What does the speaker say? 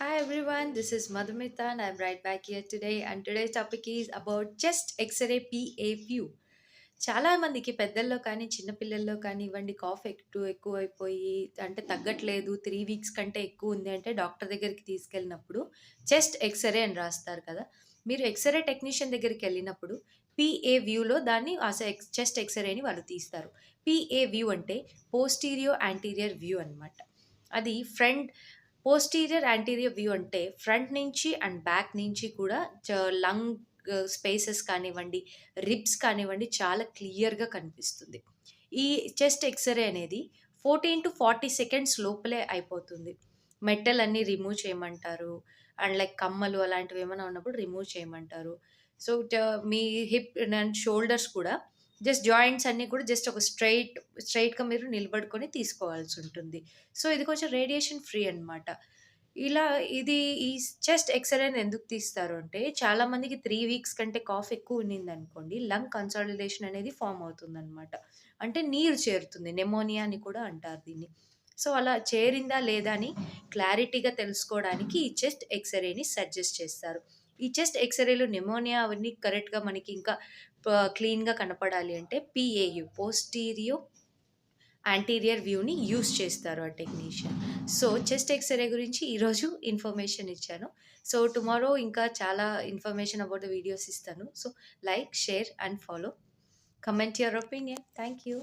Hi everyone, this is Madhumita and I'm right back here today. And today's topic is about chest X-ray PA view. చాలా మందికి పెద్దల్లో కానీ చిన్న పిల్లల్లో కానివ్వండి cough ఎక్కువైపోయి అంటే తగ్గట్లేదు 3 వీక్స్ కంటే ఎక్కువ ఉంది అంటే డాక్టర్ దగ్గరికి తీసుకెళ్ళినప్పుడు చెస్ట్ ఎక్స్రే అని రాస్తారు కదా. మీరు ఎక్స్రే టెక్నీషియన్ దగ్గరికి వెళ్ళినప్పుడు పిఏ వ్యూలో దాన్ని చెస్ట్ ఎక్స్రేని వాళ్ళు తీస్తారు. పిఏ వ్యూ అంటే పోస్టీరియో యాంటీరియర్ వ్యూ అన్నమాట. అది పోస్టీరియర్ యాంటీరియర్ వ్యూ అంటే ఫ్రంట్ నుంచి అండ్ బ్యాక్ నుంచి కూడా లంగ్ స్పేసెస్ కానివ్వండి, రిబ్స్ కానివ్వండి చాలా క్లియర్‌గా కనిపిస్తుంది. ఈ చెస్ట్ ఎక్స్‌రే అనేది 14-40 సెకండ్స్ లోపలే అయిపోతుంది. మెటలన్నీ రిమూవ్ చేయమంటారు. అండ్ లైక్ కమ్మలు అలాంటివేమన్నా ఉన్నప్పుడు రిమూవ్ చేయమంటారు. So, me hip and shoulders కూడా జాయింట్స్ అన్నీ కూడా ఒక స్ట్రెయిట్‌గా మీరు నిలబడుకొని తీసుకోవాల్సుంటుంది. సో, ఇది కొంచెం రేడియేషన్ ఫ్రీ అనమాట. ఇలా ఇది ఈ చెస్ట్ ఎక్స్‌రేని ఎందుకు తీస్తారు అంటే, చాలా మందికి 3 వీక్స్ కంటే కాఫ్ ఎక్కువ ఉన్నిందనుకోండి, లంగ్ కన్సాలిడేషన్ అనేది ఫార్మ్ అవుతుందనమాట. అంటే నీరు చేరుతుంది. నెమోనియా అని కూడా అంటారు దీన్ని. సో, అలా చేరిందా లేదా అని క్లారిటీగా తెలుసుకోవడానికి ఈ చెస్ట్ ఎక్స్‌రేని సజెస్ట్ చేస్తారు. ఈ చెస్ట్ ఎక్స్‌రేలో నెమోనియా అవన్నీ కరెక్ట్‌గా మనకి ఇంకా క్లీన్‌గా కనపడాలి అంటే పోస్టీరియో యాంటీరియర్ వ్యూని యూజ్ చేస్తారు ఆ టెక్నీషియన్. సో, చెస్ట్ ఎక్స్‌రే గురించి ఈరోజు ఇన్ఫర్మేషన్ ఇచ్చాను. సో, టుమారో ఇంకా చాలా ఇన్ఫర్మేషన్ అబౌట్ ద వీడియోస్ ఇస్తాను. So, like, share and follow. Comment your opinion. Thank you.